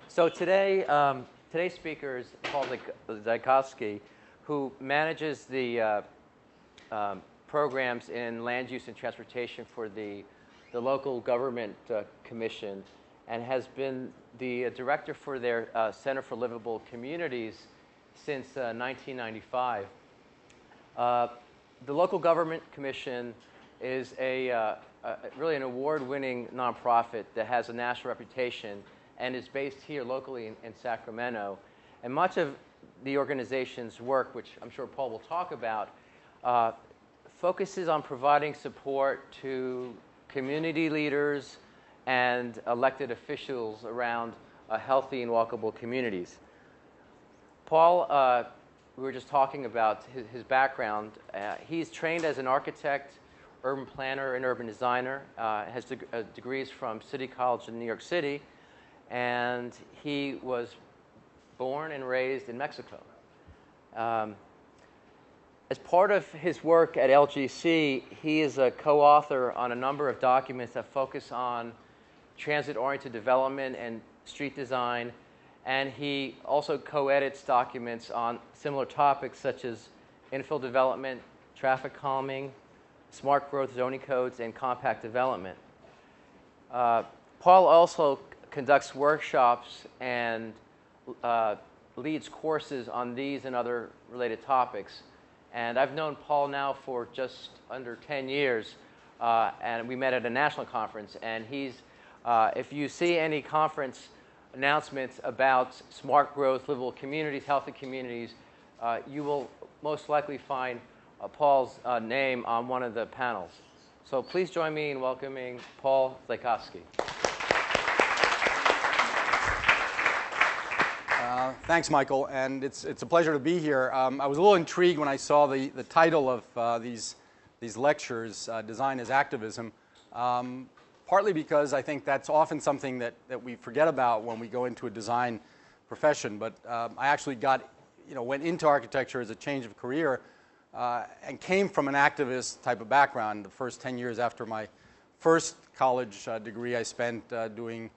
So today's speaker is Paul Zykofsky, who manages the programs in land use and transportation for the local government commission, and has been the director for their Center for Livable Communities since 1995. The local government commission is really an award-winning nonprofit that has a national reputation and is based here locally in Sacramento. And much of the organization's work, which I'm sure Paul will talk about, focuses on providing support to community leaders and elected officials around healthy and walkable communities. Paul, we were just talking about his background. He's trained as an architect, urban planner, and urban designer, has degrees from City College in New York City, and he was born and raised in Mexico. As part of his work at LGC, he is a co-author on a number of documents that focus on transit-oriented development and street design, and he also co-edits documents on similar topics such as infill development, traffic calming, smart growth zoning codes, and compact development. Paul also conducts workshops and leads courses on these and other related topics. And I've known Paul now for just under 10 years, and we met at a national conference. And if you see any conference announcements about smart growth, livable communities, healthy communities, you will most likely find Paul's name on one of the panels. So please join me in welcoming Paul Zykofsky. Thanks, Michael, and it's a pleasure to be here. I was a little intrigued when I saw the title of these lectures, Design as Activism, partly because I think that's often something that we forget about when we go into a design profession. But I actually went into architecture as a change of career and came from an activist type of background. The first 10 years after my first college degree, I spent doing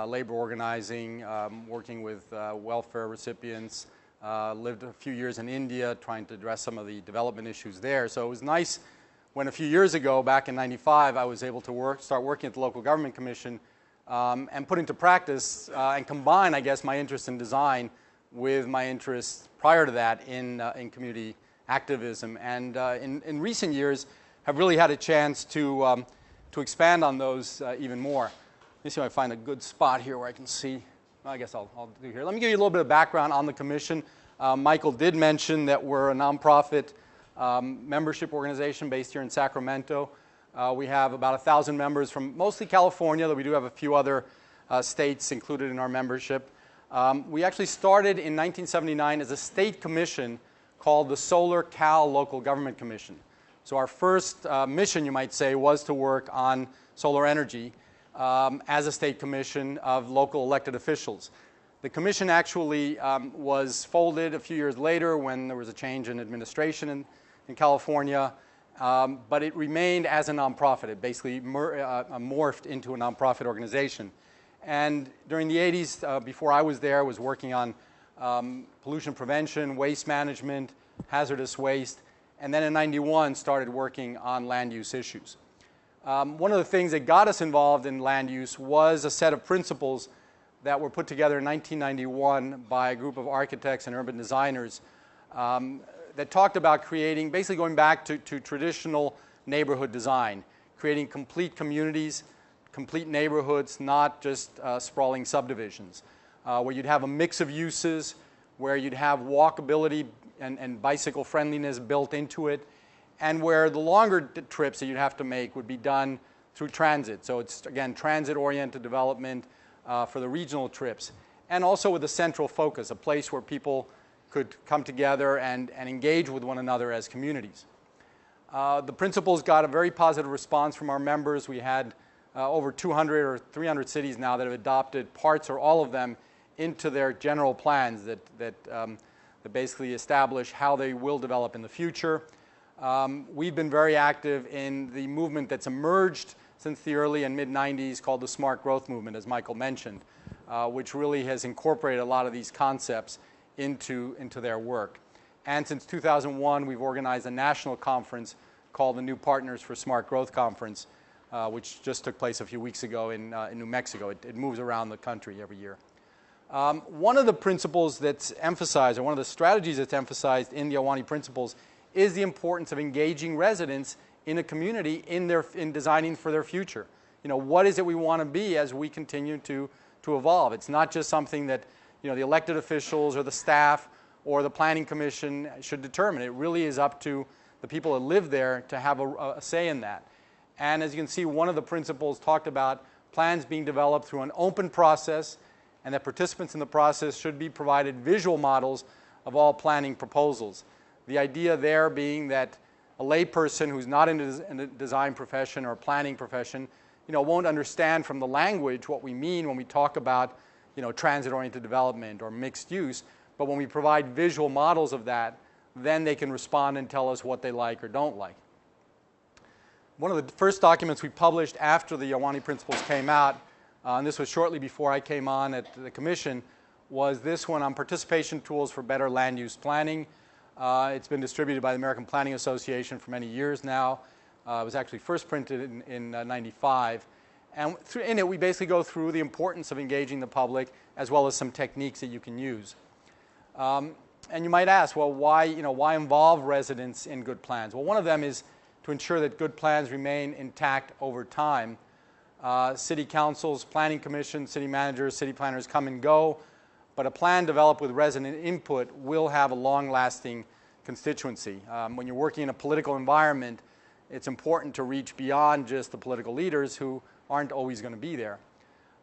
labor organizing, working with welfare recipients, lived a few years in India trying to address some of the development issues there. So it was nice when a few years ago, back in '95, I was able to start working at the local government commission and put into practice and combine, I guess, my interest in design with my interest prior to that in community activism. And in recent years, have really had a chance to expand on those even more. Let me see if I find a good spot here where I can see. I guess I'll do here. Let me give you a little bit of background on the commission. Michael did mention that we're a nonprofit membership organization based here in Sacramento. We have about 1,000 members from mostly California, though we do have a few other states included in our membership. We actually started in 1979 as a state commission called the Solar Cal Local Government Commission. So our first mission, you might say, was to work on solar energy as a state commission of local elected officials. The commission actually was folded a few years later when there was a change in administration in California, but it remained as a nonprofit. It basically morphed into a nonprofit organization. And during the 80s, before I was there, I was working on pollution prevention, waste management, hazardous waste, and then in '91 started working on land use issues. One of the things that got us involved in land use was a set of principles that were put together in 1991 by a group of architects and urban designers that talked about creating, basically going back to traditional neighborhood design, creating complete communities, complete neighborhoods, not just sprawling subdivisions, where you'd have a mix of uses, where you'd have walkability and bicycle friendliness built into it, and where the longer trips that you'd have to make would be done through transit. So it's, again, transit-oriented development for the regional trips, and also with a central focus, a place where people could come together and engage with one another as communities. The principles got a very positive response from our members. We had over 200 or 300 cities now that have adopted parts or all of them into their general plans that basically establish how they will develop in the future. We've been very active in the movement that's emerged since the early and mid-'90s called the smart growth movement, as Michael mentioned. which really has incorporated a lot of these concepts into their work. And since 2001, we've organized a national conference called the New Partners for Smart Growth Conference, which just took place a few weeks ago in New Mexico. It moves around the country every year. One of the principles that's emphasized, or one of the strategies that's emphasized in the Ahwahnee Principles, is the importance of engaging residents in a community in designing for their future. You know, what is it we want to be as we continue to evolve? It's not just something that, you know, the elected officials or the staff or the planning commission should determine. It really is up to the people that live there to have a say in that. And as you can see, one of the principles talked about plans being developed through an open process, and that participants in the process should be provided visual models of all planning proposals. The idea there being that a layperson who's not in a design profession or a planning profession, you know, won't understand from the language what we mean when we talk about, you know, transit-oriented development or mixed use. But when we provide visual models of that, then they can respond and tell us what they like or don't like. One of the first documents we published after the Ahwahnee Principles came out, and this was shortly before I came on at the Commission, was this one on participation tools for better land use planning. It's been distributed by the American Planning Association for many years now. It was actually first printed in 95. And in it, we basically go through the importance of engaging the public as well as some techniques that you can use. And you might ask, well, why involve residents in good plans? Well, one of them is to ensure that good plans remain intact over time. City councils, planning commissions, city managers, city planners come and go, but a plan developed with resident input will have a long-lasting constituency. When you're working in a political environment, it's important to reach beyond just the political leaders who aren't always going to be there.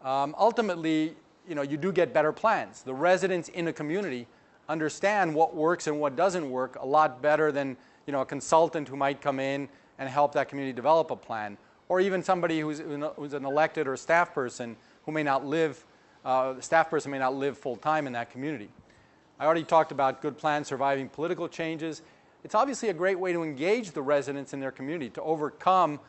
Ultimately, you know, you do get better plans. The residents in a community understand what works and what doesn't work a lot better than, you know, a consultant who might come in and help that community develop a plan, or even somebody who's an elected or staff person who may not live, the staff person may not live full-time in that community. I already talked about good plans surviving political changes. It's obviously a great way to engage the residents in their community, to overcome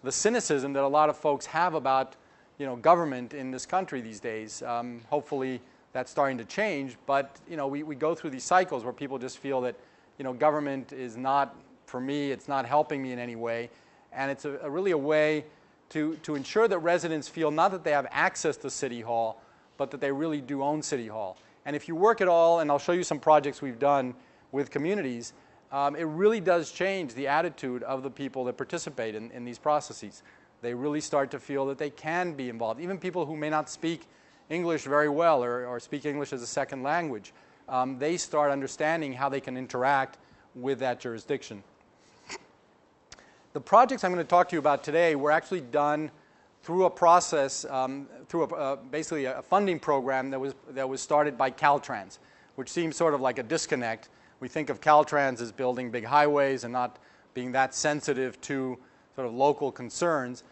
the cynicism that a lot of folks have about, you know, government in this country these days. Hopefully that's starting to change, but, you know, we go through these cycles where people just feel that, you know, government is not for me, it's not helping me in any way, and it's really a way to ensure that residents feel not that they have access to City Hall, but that they really do own City Hall. And if you work at all, and I'll show you some projects we've done with communities, it really does change the attitude of the people that participate in these processes. They really start to feel that they can be involved. Even people who may not speak English very well or speak English as a second language, they start understanding how they can interact with that jurisdiction. The projects I'm going to talk to you about today were actually done through a process, basically a funding program that was started by Caltrans, which seems sort of like a disconnect. We think of Caltrans as building big highways and not being that sensitive to sort of local concerns.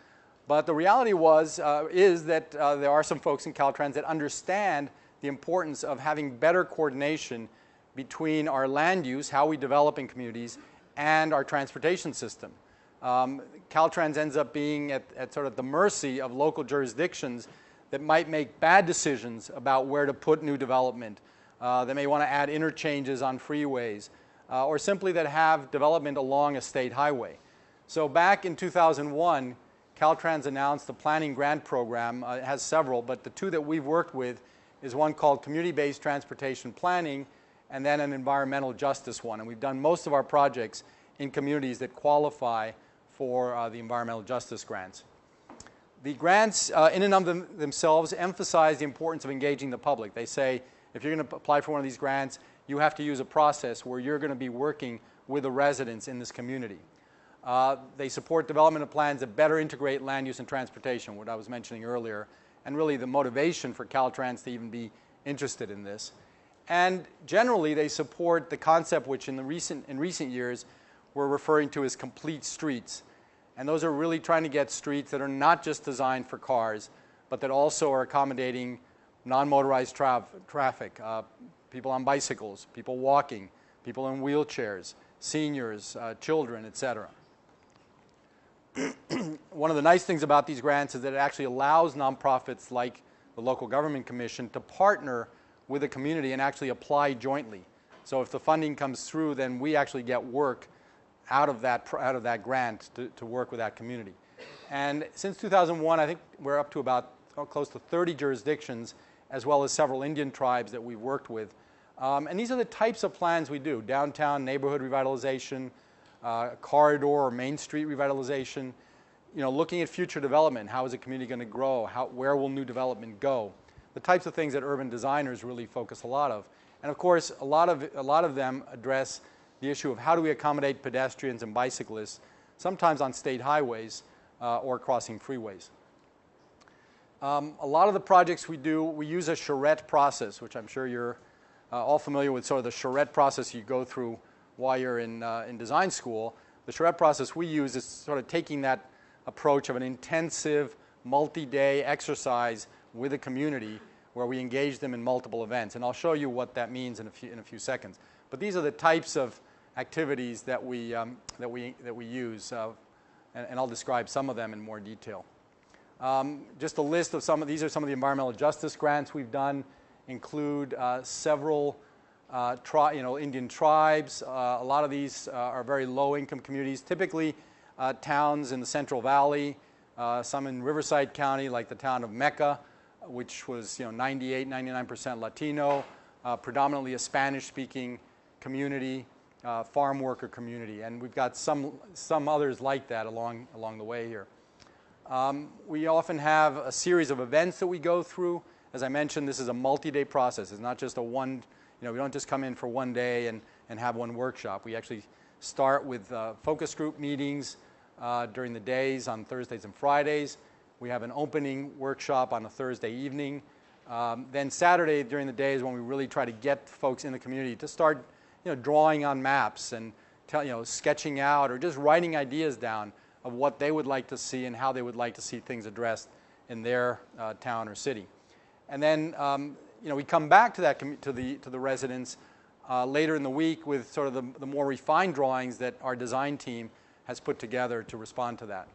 But the reality is that there are some folks in Caltrans that understand the importance of having better coordination between our land use, how we develop in communities, and our transportation system. Caltrans ends up being at sort of the mercy of local jurisdictions that might make bad decisions about where to put new development. They may want to add interchanges on freeways, or simply that have development along a state highway. So back in 2001, Caltrans announced the planning grant program. It has several, but the two that we've worked with is one called Community-Based Transportation Planning, and then an environmental justice one. And we've done most of our projects in communities that qualify for the environmental justice grants. The grants in and of themselves emphasize the importance of engaging the public. They say if you're going to apply for one of these grants, you have to use a process where you're going to be working with the residents in this community. They support development of plans that better integrate land use and transportation, what I was mentioning earlier, and really the motivation for Caltrans to even be interested in this. And generally, they support the concept which in recent years we're referring to as complete streets. And those are really trying to get streets that are not just designed for cars, but that also are accommodating non-motorized traffic, people on bicycles, people walking, people in wheelchairs, seniors, children, etc. One of the nice things about these grants is that it actually allows nonprofits like the local government commission, to partner with the community and actually apply jointly. So if the funding comes through, then we actually get work out of that grant to work with that community. And since 2001, I think we're up to about close to 30 jurisdictions, as well as several Indian tribes that we've worked with. And these are the types of plans we do: downtown neighborhood revitalization, corridor or Main Street revitalization, looking at future development. How is a community going to grow? Where will new development go? The types of things that urban designers really focus a lot of. And of course, a lot of them address the issue of how do we accommodate pedestrians and bicyclists, sometimes on state highways or crossing freeways. A lot of the projects we do, we use a charrette process, which I'm sure you're all familiar with. Sort of the charrette process you go through while you're in design school. The charrette process we use is sort of taking that approach of an intensive, multi-day exercise with a community where we engage them in multiple events. And I'll show you what that means in a few seconds. But these are the types of activities that we use, and I'll describe some of them in more detail. Just a list of these are some of the environmental justice grants we've done, include several Indian tribes. A lot of these are very low-income communities, typically towns in the Central Valley, some in Riverside County, like the town of Mecca, which was 98, 99% Latino, predominantly a Spanish-speaking community, farm worker community, and we've got some others like that along the way here. We often have a series of events that we go through. As I mentioned, this is a multi-day process. It's not just we don't just come in for one day and have one workshop. We actually start with focus group meetings during the days on Thursdays and Fridays. We have an opening workshop on a Thursday evening. Then Saturday during the day is when we really try to get folks in the community to start drawing on maps and sketching out or just writing ideas down of what they would like to see and how they would like to see things addressed in their town or city. And then we come back to that to the residents later in the week with sort of the more refined drawings that our design team has put together to respond to that.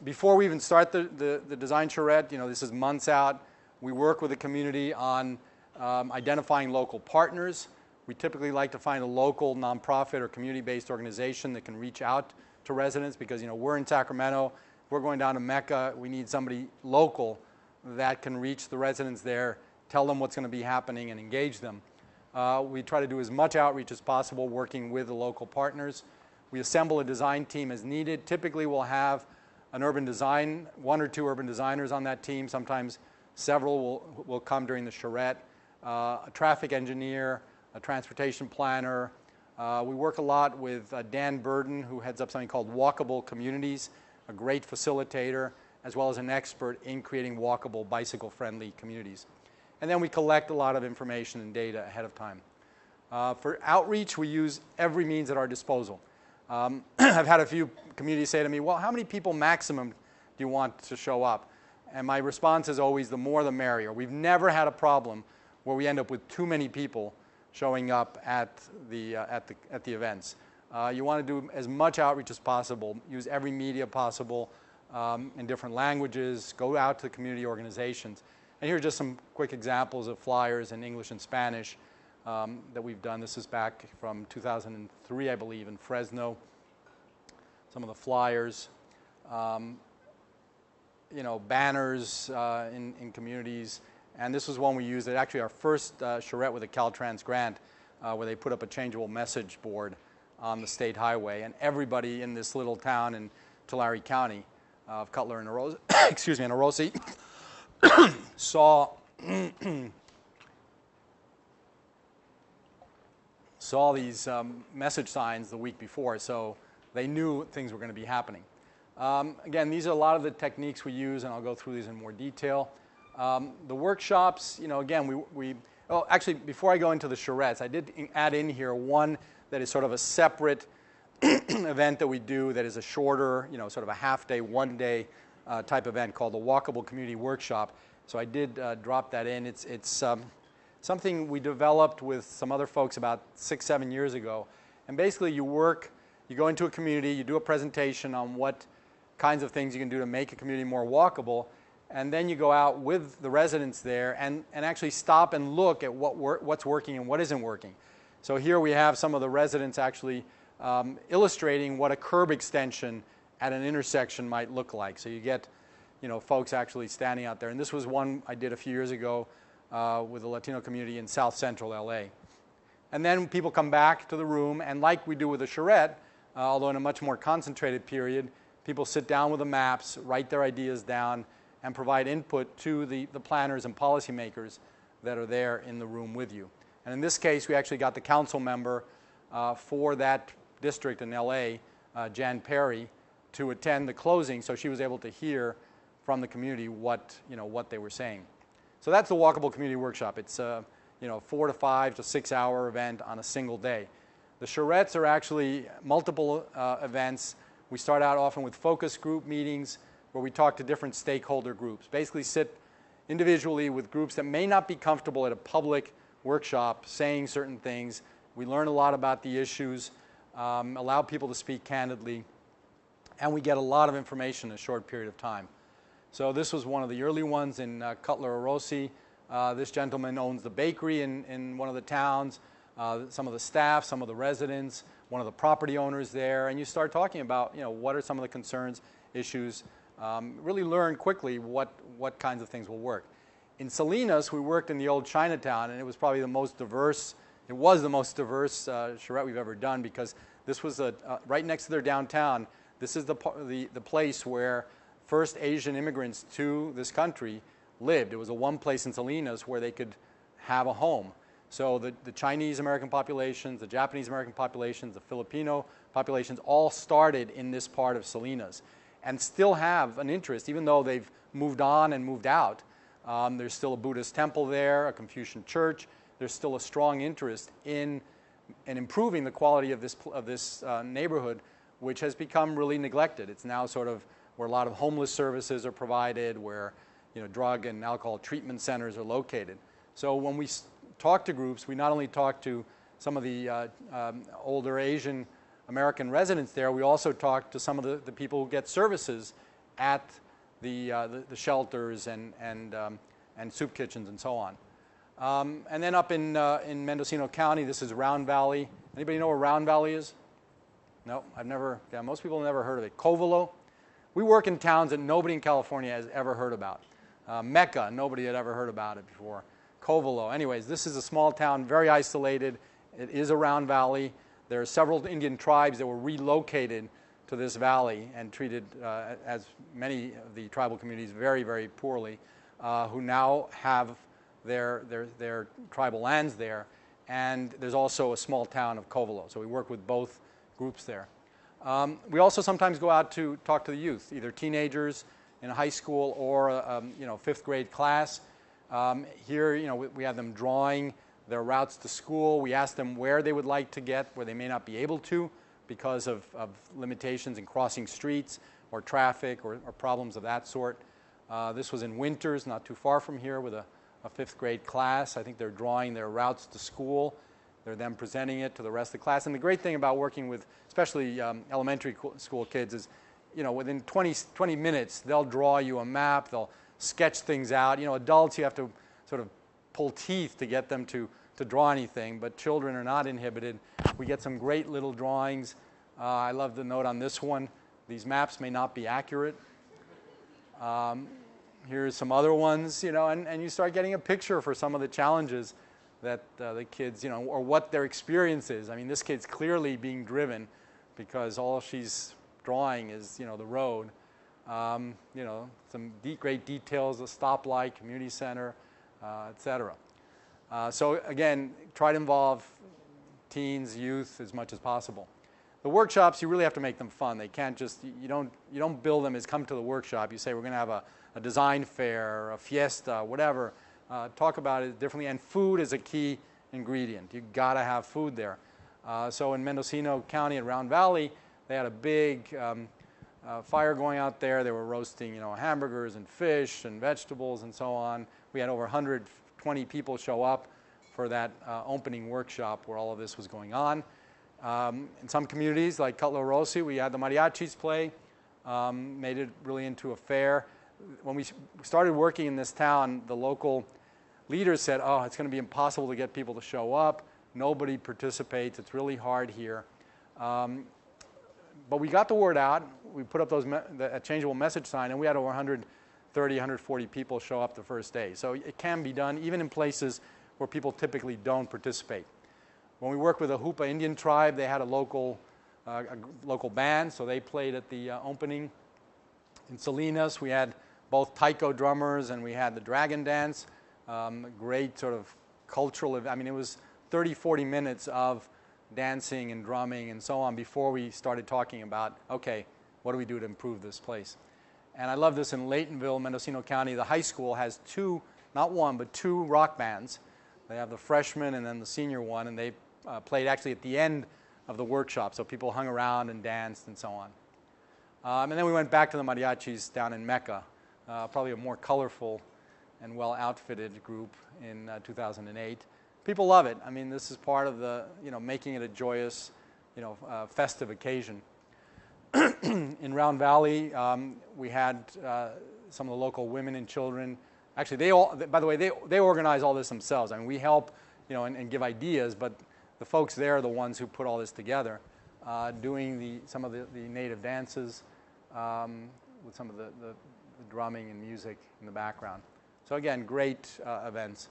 Before we even start the design charrette, this is months out, we work with the community on identifying local partners. We typically like to find a local nonprofit or community-based organization that can reach out to residents because we're in Sacramento, we're going down to Mecca, we need somebody local that can reach the residents there, tell them what's going to be happening and engage them. We try to do as much outreach as possible working with the local partners. We assemble a design team as needed. Typically we'll have one or two urban designers on that team. Sometimes several will come during the charrette. A traffic engineer, a transportation planner. We work a lot with Dan Burden, who heads up something called Walkable Communities, a great facilitator, as well as an expert in creating walkable, bicycle-friendly communities. And then we collect a lot of information and data ahead of time. For outreach, we use every means at our disposal. I've had a few communities say to me, well, how many people maximum do you want to show up? And my response is always, the more the merrier. We've never had a problem where we end up with too many people showing up at the events. You want to do as much outreach as possible, use every media possible in different languages, go out to community organizations. And here are just some quick examples of flyers in English and Spanish that we've done. This is back from 2003, I believe, in Fresno. Some of the flyers, banners in communities. And this was one we used at actually our first charrette with a Caltrans grant, where they put up a changeable message board on the state highway. And everybody in this little town in Tulare County of Cutler and Orosi saw these message signs the week before, so they knew things were going to be happening. Again, these are a lot of the techniques we use, and I'll go through these in more detail. The workshops, again, actually, before I go into the charrettes, I did add in here one that is sort of a separate event that we do that is a shorter, sort of a half-day, one-day type event called the Walkable Community Workshop. So I did drop that in. It's something we developed with some other folks about 6-7 years ago. And basically you go into a community, you do a presentation on what kinds of things you can do to make a community more walkable, and then you go out with the residents there and actually stop and look at what's working and what isn't working. So here we have some of the residents actually illustrating what a curb extension at an intersection might look like. So you get, folks actually standing out there. And this was one I did a few years ago with the Latino community in South Central LA. And then people come back to the room, and like we do with a charrette, although in a much more concentrated period, people sit down with the maps, write their ideas down, and provide input to the planners and policymakers that are there in the room with you. And in this case, we actually got the council member for that district in LA, Jan Perry, to attend the closing, so she was able to hear from the community what they were saying. So that's the Walkable Community Workshop. It's a 4 to 5 to 6 hour event on a single day. The charrettes are actually multiple events. We start out often with focus group meetings where we talk to different stakeholder groups. Basically sit individually with groups that may not be comfortable at a public workshop saying certain things. We learn a lot about the issues, allow people to speak candidly, and we get a lot of information in a short period of time. So this was one of the early ones in Cutler Orosi. This gentleman owns the bakery in one of the towns, some of the staff, some of the residents, one of the property owners there, and you start talking about what are some of the concerns, issues, really learn quickly what kinds of things will work. In Salinas, we worked in the old Chinatown, and it was probably the most diverse, charrette we've ever done, because this was right next to their downtown. This is the place where first Asian immigrants to this country lived. It was the one place in Salinas where they could have a home. So the Chinese American populations, the Japanese American populations, the Filipino populations all started in this part of Salinas and still have an interest, even though they've moved on and moved out. There's still a Buddhist temple there, a Confucian church. There's still a strong interest in improving the quality of this neighborhood, which has become really neglected. It's now sort of where a lot of homeless services are provided, where drug and alcohol treatment centers are located. So when we talk to groups, we not only talk to some of the older Asian American residents there, we also talk to some of the people who get services at the shelters and soup kitchens and so on. And then up in Mendocino County, this is Round Valley. Anybody know where Round Valley is? No, most people have never heard of it. Covelo. We work in towns that nobody in California has ever heard about. Mecca, nobody had ever heard about it before. Covelo. Anyways, this is a small town, very isolated. It is a Round Valley. There are several Indian tribes that were relocated to this valley and treated, as many of the tribal communities, very, very poorly, who now have their tribal lands there. And there's also a small town of Covelo. So we work with both groups there. We also sometimes go out to talk to the youth, either teenagers in a high school or a fifth grade class. Here, we have them drawing their routes to school. We ask them where they would like to get, where they may not be able to because of limitations in crossing streets or traffic or problems of that sort. This was in Winters, not too far from here, with a fifth grade class. I think they're drawing their routes to school. They're then presenting it to the rest of the class. And the great thing about working with especially elementary school kids is, within 20 minutes, they'll draw you a map, they'll sketch things out. Adults, you have to sort of pull teeth to get them to draw anything, but children are not inhibited. We get some great little drawings. I love the note on this one. These maps may not be accurate. Here's some other ones, and you start getting a picture for some of the challenges that the kids, or what their experience is. I mean, this kid's clearly being driven because all she's drawing is, the road. Some great details, a stoplight, community center, etc. So again, try to involve teens, youth as much as possible. The workshops, you really have to make them fun. They can't just, you don't build them as come to the workshop. You say we're going to have a design fair, a fiesta, whatever. Talk about it differently, and food is a key ingredient. You've got to have food there. So in Mendocino County and Round Valley, they had a big fire going out there. They were roasting, hamburgers and fish and vegetables and so on. We had over 120 people show up for that opening workshop where all of this was going on. In some communities, like Cutler Rossi, we had the mariachis play, made it really into a fair. when we started working in this town, the local leaders said, oh, it's going to be impossible to get people to show up. Nobody participates. It's really hard here. But we got the word out. We put up a changeable message sign, and we had over 130, 140 people show up the first day. So it can be done, even in places where people typically don't participate. When we worked with the Hoopa Indian tribe, they had a local band, so they played at the opening. In Salinas, we had both taiko drummers and we had the dragon dance. Great sort of cultural event. I mean, it was 30, 40 minutes of dancing and drumming and so on before we started talking about, okay, what do we do to improve this place? And I love this in Laytonville, Mendocino County. The high school has two, not one, but two rock bands. They have the freshman and then the senior one, and they played actually at the end of the workshop, so people hung around and danced and so on. And then we went back to the mariachis down in Mecca, probably a more colorful and well-outfitted group in 2008. People love it. I mean, this is part of the, making it a joyous, festive occasion. In Round Valley, we had some of the local women and children. Actually, by the way, they organize all this themselves. I mean, we help, and give ideas, but the folks there are the ones who put all this together, doing some of the native dances with some of the drumming and music in the background. So again, great events.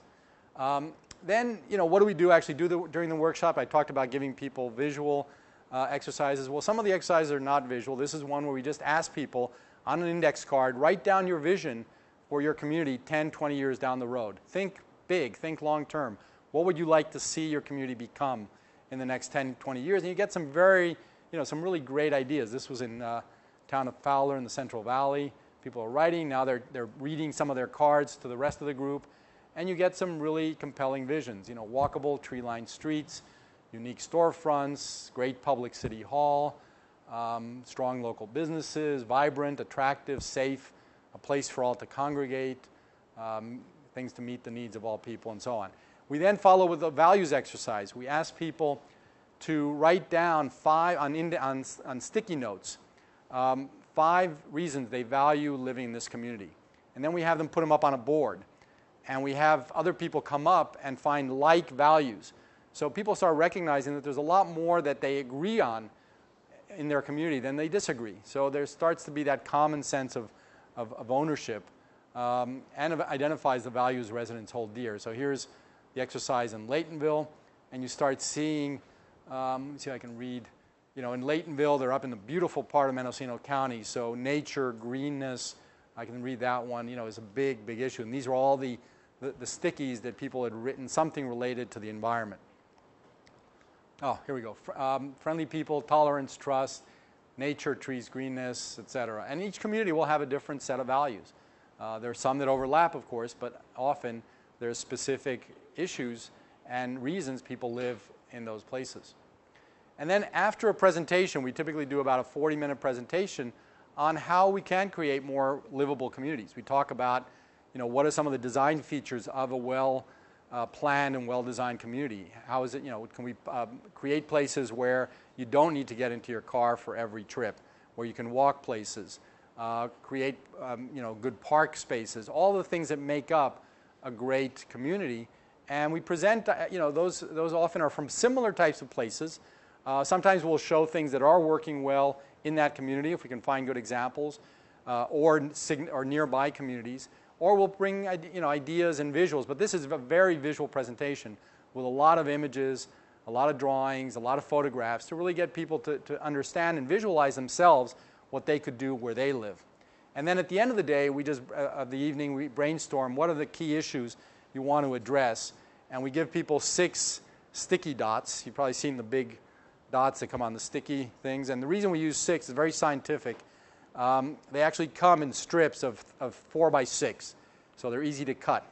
Then, what do we actually do during the workshop? I talked about giving people visual exercises. Well, some of the exercises are not visual. This is one where we just ask people on an index card, write down your vision for your community 10, 20 years down the road. Think big, think long term. What would you like to see your community become in the next 10, 20 years? And you get some some really great ideas. This was in town of Fowler in the Central Valley. People are writing. Now they're reading some of their cards to the rest of the group. And you get some really compelling visions. Walkable, tree-lined streets, unique storefronts, great public city hall, strong local businesses, vibrant, attractive, safe, a place for all to congregate, things to meet the needs of all people, and so on. We then follow with a values exercise. We ask people to write down on sticky notes 5 reasons they value living in this community. And then we have them put them up on a board. And we have other people come up and find like values. So people start recognizing that there's a lot more that they agree on in their community than they disagree. So there starts to be that common sense of ownership and identifies the values residents hold dear. So here's the exercise in Laytonville, and you start seeing, let me see if I can read, in Laytonville, they're up in the beautiful part of Mendocino County, so nature, greenness, I can read that one, is a big, big issue. And these are all the stickies that people had written, something related to the environment. Oh, here we go. Friendly people, tolerance, trust, nature, trees, greenness, etc. And each community will have a different set of values. There are some that overlap, of course, but often there's specific issues and reasons people live in those places. And then after a presentation, we typically do about a 40-minute presentation on how we can create more livable communities. We talk about, what are some of the design features of a well-planned and well-designed community? How is it, can we create places where you don't need to get into your car for every trip, where you can walk places, create, good park spaces, all the things that make up a great community. And we present, those often are from similar types of places. Sometimes we'll show things that are working well in that community, if we can find good examples, or nearby communities, or we'll bring ideas and visuals. But this is a very visual presentation with a lot of images, a lot of drawings, a lot of photographs to really get people to understand and visualize themselves what they could do where they live. And then at the end of the day, of the evening, we brainstorm what are the key issues you want to address, and we give people 6 sticky dots. You've probably seen the big dots that come on the sticky things. And the reason we use 6 is very scientific. They actually come in strips of 4 by 6. So they're easy to cut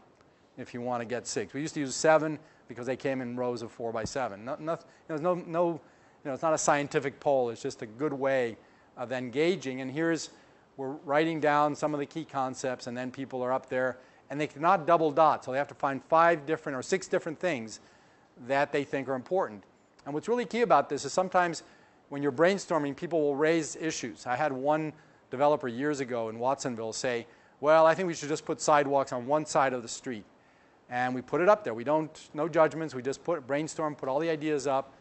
if you want to get 6. We used to use 7 because they came in rows of 4 by 7. It's not a scientific poll. It's just a good way of engaging. And we're writing down some of the key concepts, and then people are up there. And they cannot double dot. So they have to find 5 different or 6 different things that they think are important. And what's really key about this is sometimes when you're brainstorming, people will raise issues. I had one developer years ago in Watsonville say, well, I think we should just put sidewalks on one side of the street. And we put it up there. We don't, no judgments. We just brainstorm, put all the ideas up.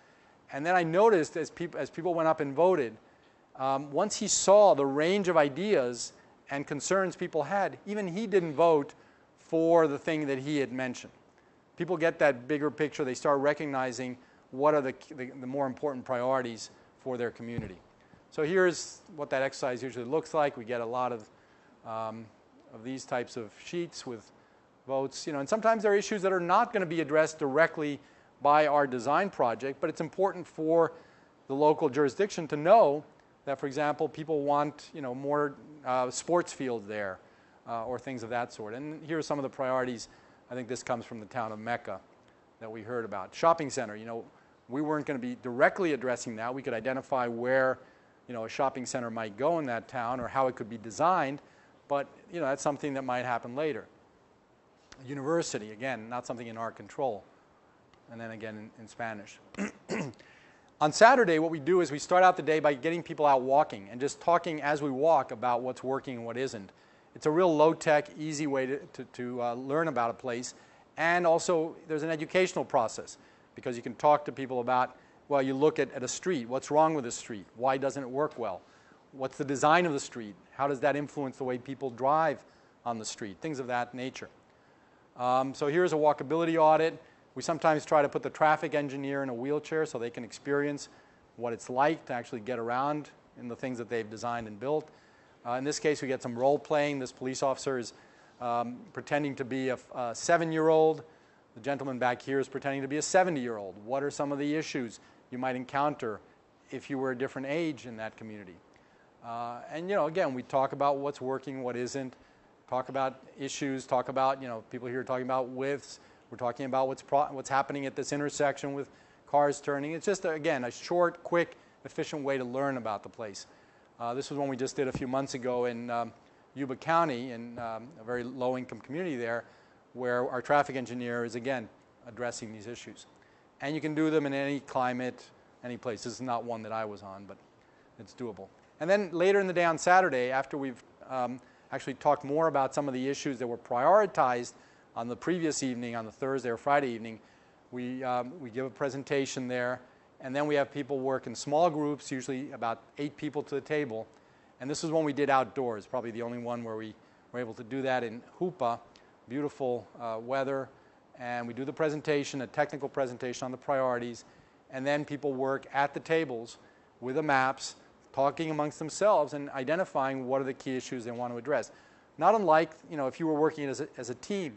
And then I noticed as people went up and voted, once he saw the range of ideas and concerns people had, even he didn't vote for the thing that he had mentioned. People get that bigger picture. They start recognizing what are the more important priorities for their community. So here's what that exercise usually looks like. We get a lot of these types of sheets with votes. And sometimes there are issues that are not going to be addressed directly by our design project, but it's important for the local jurisdiction to know that, for example, people want more sports fields there or things of that sort. And here are some of the priorities. I think this comes from the town of Mecca that we heard about. Shopping center, we weren't going to be directly addressing that. We could identify where a shopping center might go in that town or how it could be designed, but that's something that might happen later. University, again, not something in our control. And then again in Spanish. On Saturday, what we do is we start out the day by getting people out walking and just talking as we walk about what's working and what isn't. It's a real low-tech, easy way to learn about a place. And also, there's an educational process because you can talk to people about, well, you look at a street. What's wrong with the street? Why doesn't it work well? What's the design of the street? How does that influence the way people drive on the street? Things of that nature. So here's a walkability audit. We sometimes try to put the traffic engineer in a wheelchair so they can experience what it's like to actually get around in the things that they've designed and built. In this case, we get some role playing. This police officer is pretending to be a 7-year-old. The gentleman back here is pretending to be a 70-year-old. What are some of the issues you might encounter if you were a different age in that community? And again, we talk about what's working, what isn't. Talk about issues. Talk about people here talking about widths. We're talking about what's happening at this intersection with cars turning. It's just, again, a short, quick, efficient way to learn about the place. This was one we just did a few months ago in Yuba County, in a very low-income community there, where our traffic engineer is, again, addressing these issues. And you can do them in any climate, any place. This is not one that I was on, but it's doable. And then later in the day on Saturday, after we've actually talked more about some of the issues that were prioritized on the previous evening, on the Thursday or Friday evening, we give a presentation there, and then we have people work in small groups, usually about 8 people to the table. And this is one we did outdoors, probably the only one where we were able to do that in Hoopa, beautiful weather. And we do the presentation, a technical presentation on the priorities, and then people work at the tables with the maps, talking amongst themselves and identifying what are the key issues they want to address. Not unlike, if you were working as a team,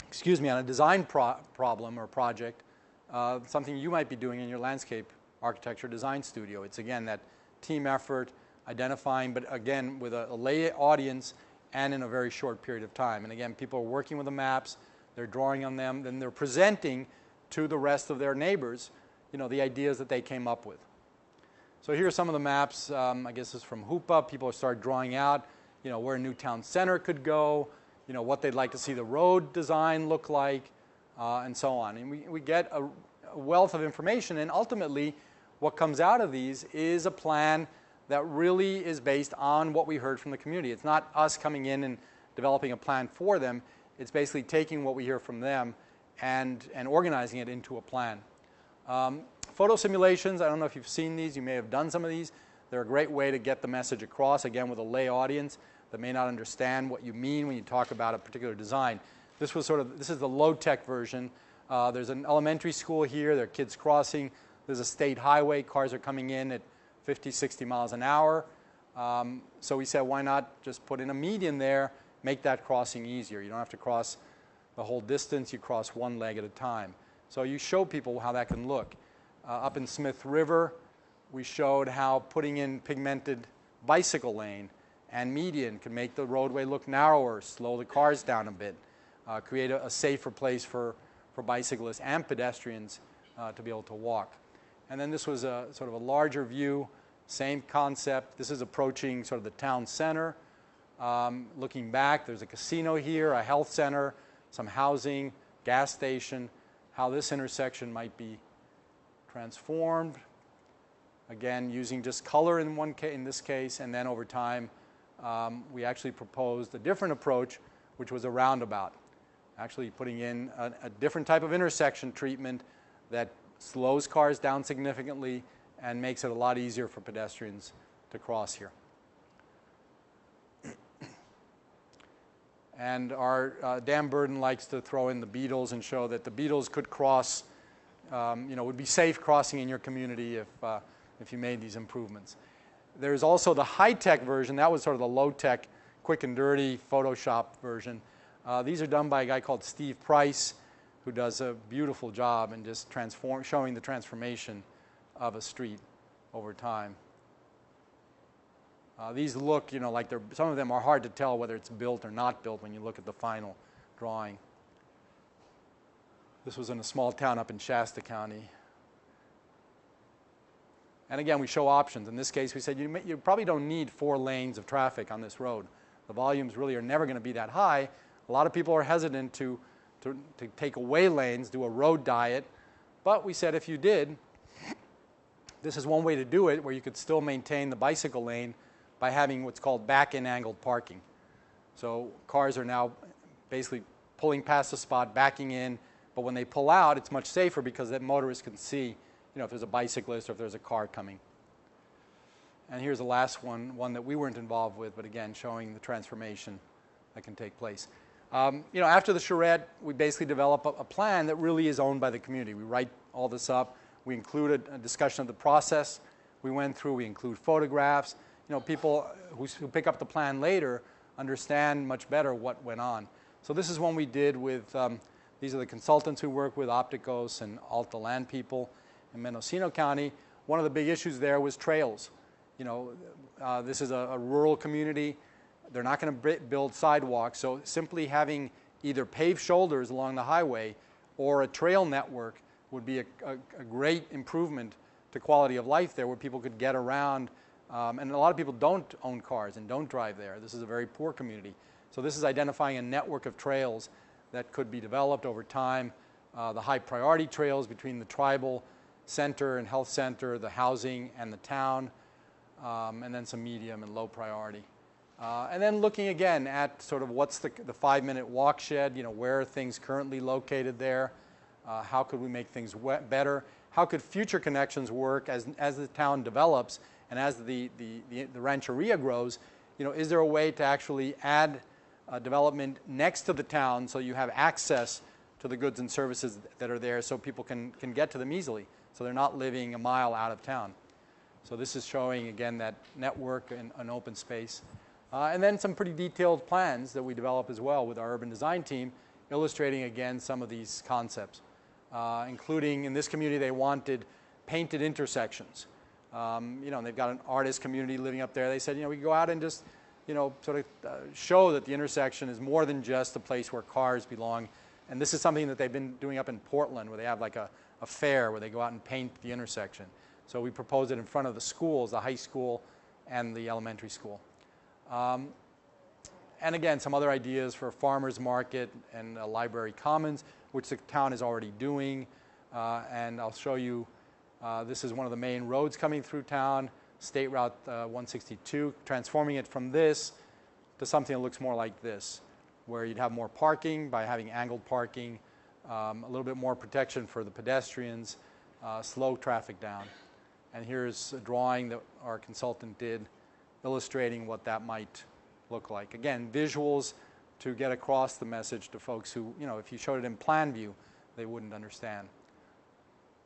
excuse me, on a design problem or project, something you might be doing in your landscape architecture design studio. It's, again, that team effort, identifying, but again, with a lay audience and in a very short period of time. And again, people are working with the maps, they're drawing on them, then they're presenting to the rest of their neighbors, the ideas that they came up with. So here are some of the maps. I guess this is from Hoopa. People start drawing out, where a new town center could go, what they'd like to see the road design look like, and so on. And we get a wealth of information, and ultimately what comes out of these is a plan that really is based on what we heard from the community. It's not us coming in and developing a plan for them. It's basically taking what we hear from them and organizing it into a plan. Photo simulations, I don't know if you've seen these. You may have done some of these. They're a great way to get the message across, again, with a lay audience that may not understand what you mean when you talk about a particular design. This is the low-tech version. There's an elementary school here. There are kids crossing. There's a state highway. Cars are coming in at 50, 60 miles an hour. So we said, why not just put in a median there, make that crossing easier. You don't have to cross the whole distance. You cross one leg at a time. So you show people how that can look. Up in Smith River, we showed how putting in pigmented bicycle lane and median can make the roadway look narrower, slow the cars down a bit, create a safer place for bicyclists and pedestrians to be able to walk. And then this was a sort of a larger view, same concept. This is approaching sort of the town center. Looking back, there's a casino here, a health center, some housing, gas station, how this intersection might be transformed. Again, using just color in this case, and then over time, we actually proposed a different approach, which was a roundabout, actually putting in a different type of intersection treatment that slows cars down significantly and makes it a lot easier for pedestrians to cross here. And our Dan Burden likes to throw in the beetles and show that the beetles could cross, would be safe crossing in your community if you made these improvements. There's also the high-tech version. That was sort of the low-tech, quick and dirty Photoshop version. These are done by a guy called Steve Price, who does a beautiful job in just showing the transformation of a street over time. These look, like some of them are hard to tell whether it's built or not built when you look at the final drawing. This was in a small town up in Shasta County. And again, we show options. In this case, we said you probably don't need 4 lanes of traffic on this road. The volumes really are never going to be that high. A lot of people are hesitant to take away lanes, do a road diet. But we said if you did, this is one way to do it where you could still maintain the bicycle lane by having what's called back-in angled parking. So cars are now basically pulling past the spot, backing in, but when they pull out, it's much safer because that motorist can see, if there's a bicyclist or if there's a car coming. And here's the last one that we weren't involved with, but again, showing the transformation that can take place. After the charrette, we basically develop a plan that really is owned by the community. We write all this up. We include a discussion of the process we went through. We include photographs. People who pick up the plan later understand much better what went on. So this is one we did with, these are the consultants who work with Opticos and Alta Land people in Mendocino County. One of the big issues there was trails. This is a rural community. They're not going to build sidewalks, so simply having either paved shoulders along the highway or a trail network would be a great improvement to quality of life there, where people could get around. And a lot of people don't own cars and don't drive there. This is a very poor community. So this is identifying a network of trails that could be developed over time. The high priority trails between the tribal center and health center, the housing and the town, and then some medium and low priority. And then looking again at sort of what's the 5-minute walk shed, where are things currently located there? How could we make things better? How could future connections work as the town develops and as the rancheria grows? Is there a way to actually add development next to the town so you have access to the goods and services that are there so people can get to them easily, so they're not living a mile out of town? So this is showing, again, that network and an open space. And then some pretty detailed plans that we develop as well with our urban design team, illustrating, again, some of these concepts, including in this community they wanted painted intersections. They've got an artist community living up there. They said, we go out and just, sort of show that the intersection is more than just a place where cars belong. And this is something that they've been doing up in Portland, where they have like a fair where they go out and paint the intersection. So we proposed it in front of the schools, the high school and the elementary school. And again, some other ideas for a farmer's market and a library commons, which the town is already doing. And I'll show you, this is one of the main roads coming through town, State Route 162, transforming it from this to something that looks more like this, where you'd have more parking by having angled parking, a little bit more protection for the pedestrians, slow traffic down. And here's a drawing that our consultant did illustrating what that might look like. Again, visuals to get across the message to folks who, if you showed it in plan view, they wouldn't understand.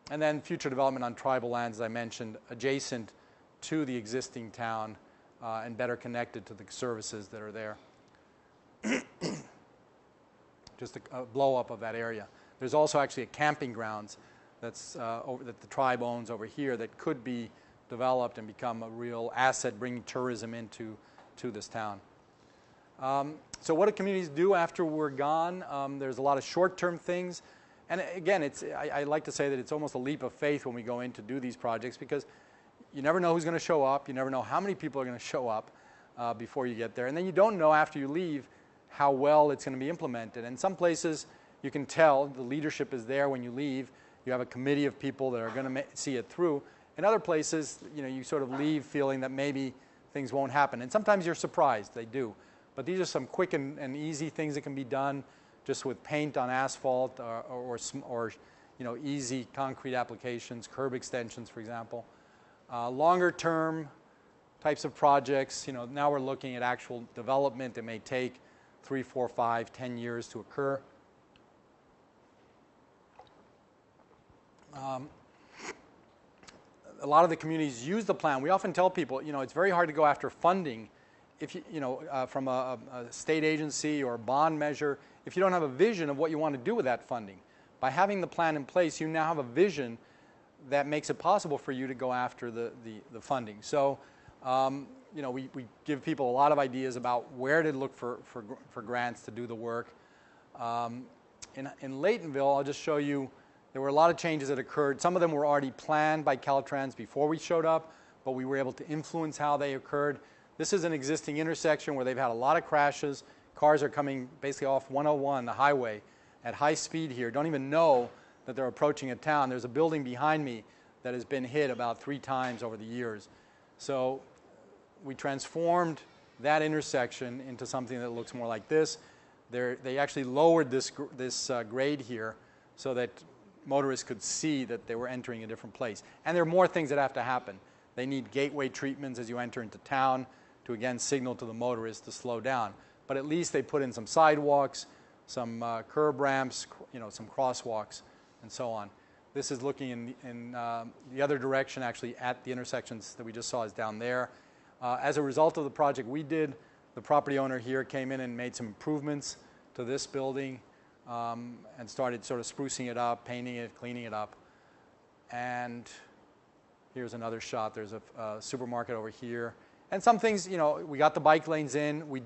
And then future development on tribal lands, as I mentioned, adjacent to the existing town and better connected to the services that are there. Just a blow-up of that area. There's also actually a camping grounds that the tribe owns over here that could be developed and become a real asset, bringing tourism into this town. So what do communities do after we're gone? There's a lot of short-term things. And again, I like to say that it's almost a leap of faith when we go in to do these projects, because you never know who's going to show up. You never know how many people are going to show up before you get there. And then you don't know after you leave how well it's going to be implemented. And some places you can tell the leadership is there when you leave. You have a committee of people that are going to see it through. In other places, you sort of leave feeling that maybe things won't happen. And sometimes you're surprised, they do. But these are some quick and easy things that can be done just with paint on asphalt or easy concrete applications, curb extensions, for example. Longer term types of projects, now we're looking at actual development that may take 3, 4, 5, 10 years to occur. A lot of the communities use the plan. We often tell people, it's very hard to go after funding if from a state agency or a bond measure if you don't have a vision of what you want to do with that funding. By having the plan in place, you now have a vision that makes it possible for you to go after the funding. So, we give people a lot of ideas about where to look for grants to do the work. In Laytonville, I'll just show you, there were a lot of changes that occurred. Some of them were already planned by Caltrans before we showed up, but we were able to influence how they occurred. This is an existing intersection where they've had a lot of crashes. Cars are coming basically off 101, the highway, at high speed here. Don't even know that they're approaching a town. There's a building behind me that has been hit about 3 times over the years. So we transformed that intersection into something that looks more like this. They actually lowered this grade here so that motorists could see that they were entering a different place. And there are more things that have to happen. They need gateway treatments as you enter into town to again signal to the motorists to slow down. But at least they put in some sidewalks, some curb ramps, some crosswalks, and so on. This is looking in the other direction, actually, at the intersections that we just saw is down there. As a result of the project we did, the property owner here came in and made some improvements to this building and started sort of sprucing it up, painting it, cleaning it up. And here's another shot. There's a supermarket over here. And some things, we got the bike lanes in. We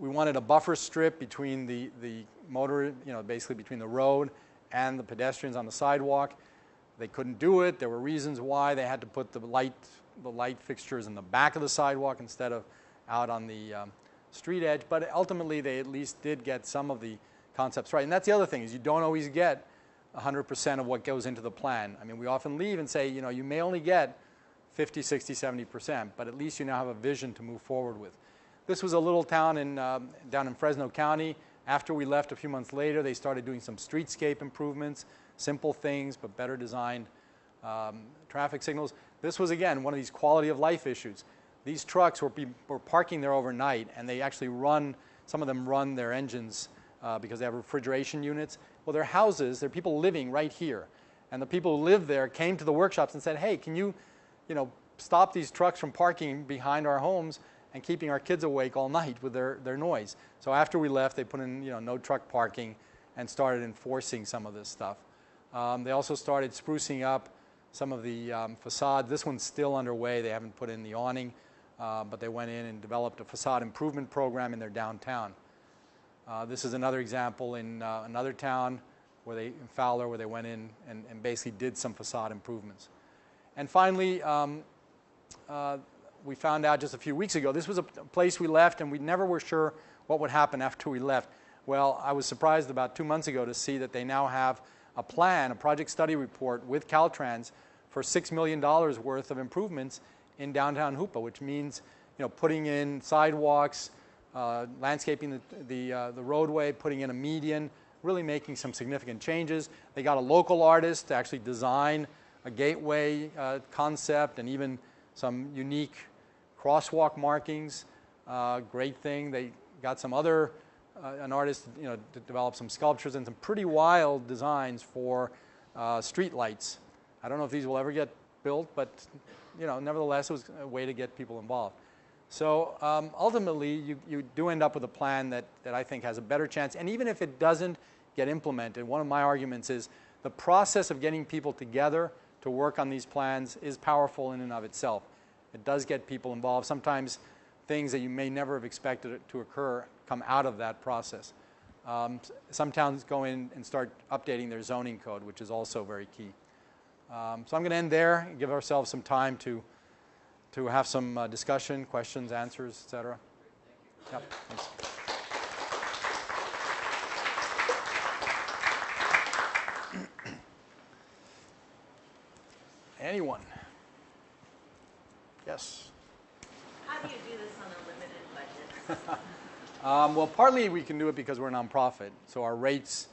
wanted a buffer strip between the motor, basically between the road and the pedestrians on the sidewalk. They couldn't do it. There were reasons why. They had to put the light fixtures in the back of the sidewalk instead of out on the street edge. But ultimately, they at least did get some of the concepts right. And that's the other thing, is you don't always get 100% of what goes into the plan. I mean, we often leave and say, you may only get 50, 60, 70%, but at least you now have a vision to move forward with. This was a little town down in Fresno County. After we left a few months later, they started doing some streetscape improvements, simple things, but better designed traffic signals. This was, again, one of these quality of life issues. These trucks were parking there overnight, and they actually some of them run their engines because they have refrigeration units. Well, they're houses, they're people living right here. And the people who live there came to the workshops and said, hey, can you stop these trucks from parking behind our homes and keeping our kids awake all night with their noise. So after we left, they put in no truck parking and started enforcing some of this stuff. They also started sprucing up some of the facade. This one's still underway. They haven't put in the awning, but they went in and developed a facade improvement program in their downtown. This is another example in another town in Fowler, where they went in and basically did some facade improvements. And finally, we found out just a few weeks ago, this was a place we left and we never were sure what would happen after we left. Well, I was surprised about 2 months ago to see that they now have a plan, a project study report with Caltrans for $6 million worth of improvements in downtown Hoopa, which means putting in sidewalks, landscaping the roadway, putting in a median, really making some significant changes. They got a local artist to actually design a gateway concept and even some unique crosswalk markings. Great thing. They got some an artist to develop some sculptures and some pretty wild designs for street lights. I don't know if these will ever get built, but nevertheless, it was a way to get people involved. So ultimately, you do end up with a plan that I think has a better chance. And even if it doesn't get implemented, one of my arguments is the process of getting people together to work on these plans is powerful in and of itself. It does get people involved. Sometimes things that you may never have expected to occur come out of that process. Some towns go in and start updating their zoning code, which is also very key. So I'm going to end there and give ourselves some time to have some discussion, questions, answers, etc. Yep, thanks. Anyone? Yes. Well, partly we can do it because we're a nonprofit, so our rates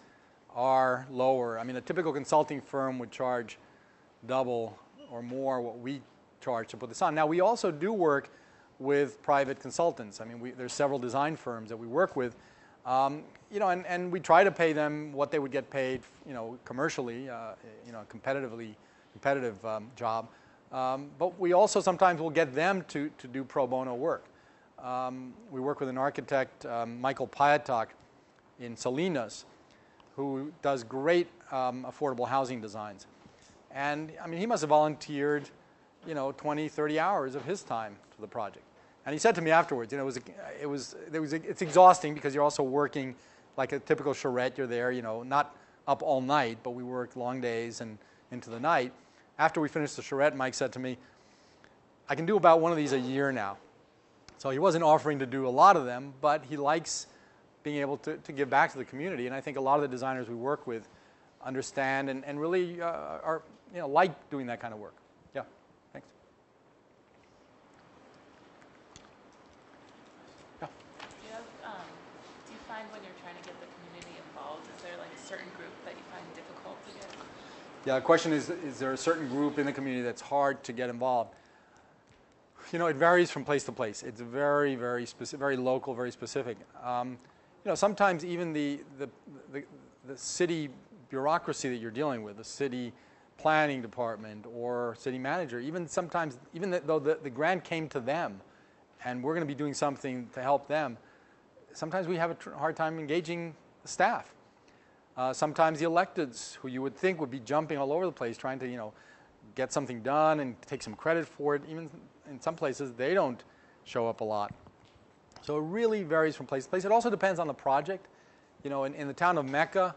are lower. I mean, a typical consulting firm would charge double or more what we charge to put this on. Now, we also do work with private consultants. I mean, there's several design firms that we work with, you know, and we try to pay them what they would get paid, you know, commercially, you know, competitive job. But we also sometimes will get them to do pro bono work. We work with an architect, Michael Piatok, in Salinas, who does great affordable housing designs. And I mean, he must have volunteered, you know, 20, 30 hours of his time to the project. And he said to me afterwards, you know, it's exhausting because you're also working like a typical charrette. You're there, you know, not up all night, but we work long days and into the night. After we finished the charrette, Mike said to me, I can do about one of these a year now. So he wasn't offering to do a lot of them, but he likes being able to give back to the community. And I think a lot of the designers we work with understand and really are, you know, like doing that kind of work. Yeah, thanks. Yeah. Do you find when you're trying to get the community involved, is there like a certain group that you find difficult to get? Yeah, the question is there a certain group in the community that's hard to get involved? You know, it varies from place to place. It's very, very specific, very local, very specific. You know, sometimes even the city bureaucracy that you're dealing with, the city planning department or city manager, even sometimes, even though the grant came to them and we're going to be doing something to help them, sometimes we have a hard time engaging the staff. Sometimes the electeds, who you would think would be jumping all over the place trying to, you know, get something done and take some credit for it, even in some places they don't show up a lot. So it really varies from place to place. It also depends on the project. You know, in the town of Mecca,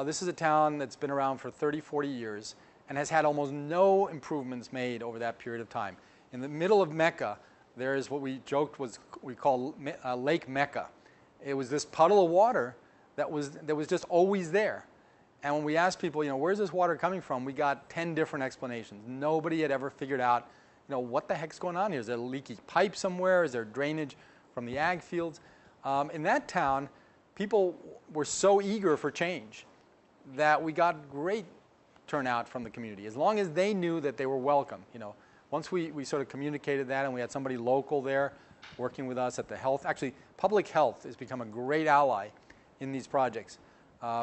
this is a town that's been around for 30, 40 years and has had almost no improvements made over that period of time. In the middle of Mecca, there is what we joked we call Lake Mecca. It was this puddle of water that was just always there. And when we asked people, you know, where's this water coming from, we got 10 different explanations. Nobody had ever figured out, you know, what the heck's going on here? Is there a leaky pipe somewhere? Is there drainage from the ag fields? In that town, people were so eager for change that we got great turnout from the community, as long as they knew that they were welcome. You know, once we sort of communicated that and we had somebody local there working with us at the health, actually public health has become a great ally in these projects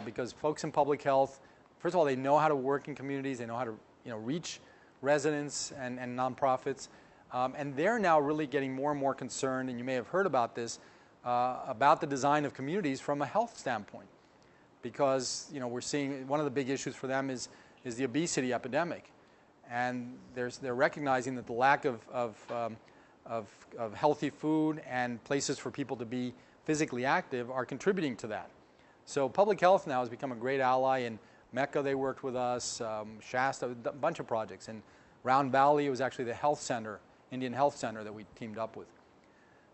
because folks in public health, first of all, they know how to work in communities, they know how to, you know, reach residents and nonprofits, and they're now really getting more and more concerned, and you may have heard about this, about the design of communities from a health standpoint, because, you know, we're seeing one of the big issues for them is the obesity epidemic, and they're recognizing that the lack of healthy food and places for people to be physically active are contributing to that. So public health now has become a great ally. In Mecca, they worked with us, Shasta, a bunch of projects. In Round Valley, it was actually the health center, Indian Health Center, that we teamed up with.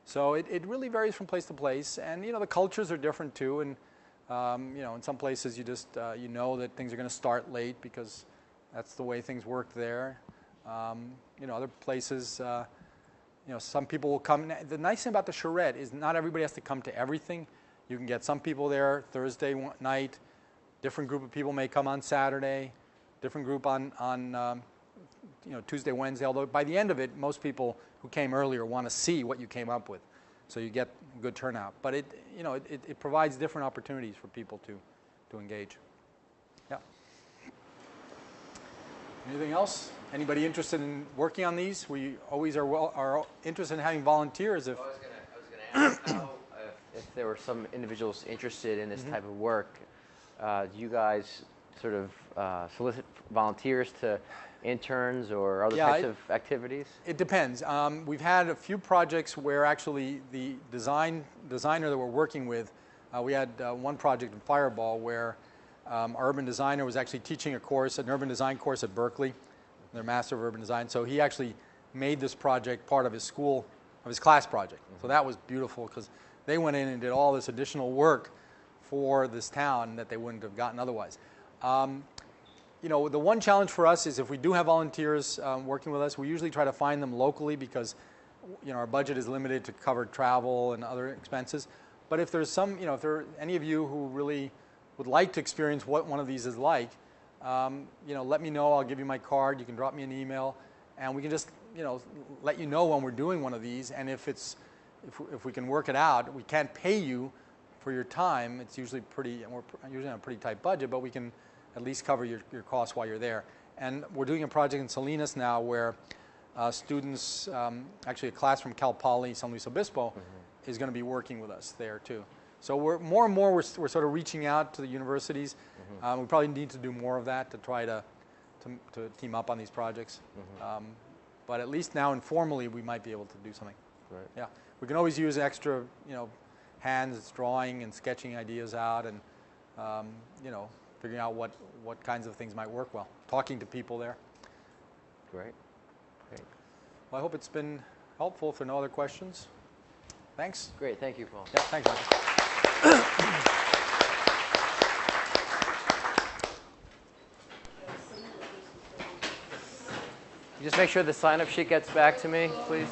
So it really varies from place to place, and, you know, the cultures are different too. And you know, in some places you just you know that things are going to start late because that's the way things work there. You know, other places, you know, some people will come. The nice thing about the charrette is not everybody has to come to everything. You can get some people there Thursday night. Different group of people may come on Saturday. Different group on you know, Tuesday, Wednesday. Although by the end of it, most people who came earlier want to see what you came up with, so you get good turnout. But you know, it provides different opportunities for people to engage. Yeah. Anything else? Anybody interested in working on these? We always are interested in having volunteers. If I was going to ask how, if there were some individuals interested in this type of work, do you guys sort of solicit volunteers to interns or other types of activities? It depends. We've had a few projects where actually the designer that we're working with, we had one project in Fireball where our urban designer was actually teaching a course, an urban design course at Berkeley, their Master of Urban Design. So he actually made this project part of his school, of his class project. So that was beautiful because they went in and did all this additional work for this town that they wouldn't have gotten otherwise. You know, the one challenge for us is if we do have volunteers working with us, we usually try to find them locally because our budget is limited to cover travel and other expenses. But if there's some, if there are any of you who really would like to experience what one of these is like, let me know. I'll give you my card. You can drop me an email, and we can just, let you know when we're doing one of these. And if we can work it out, we can't pay you for your time. It's usually we're usually on a pretty tight budget, but we can at least cover your costs while you're there. And we're doing a project in Salinas now where students, actually a class from Cal Poly San Luis Obispo, is going to be working with us there too. So more and more we're sort of reaching out to the universities. We probably need to do more of that to try to team up on these projects. But at least now informally we might be able to do something. Right. Yeah, we can always use extra, hands drawing and sketching ideas out, and figuring out what kinds of things might work well. Talking to people there. Great. Well, I hope it's been helpful. If there are no other questions, thanks. Great. Thank you, Paul. Yeah, thanks, Michael. Just make sure the sign-up sheet gets back to me, please.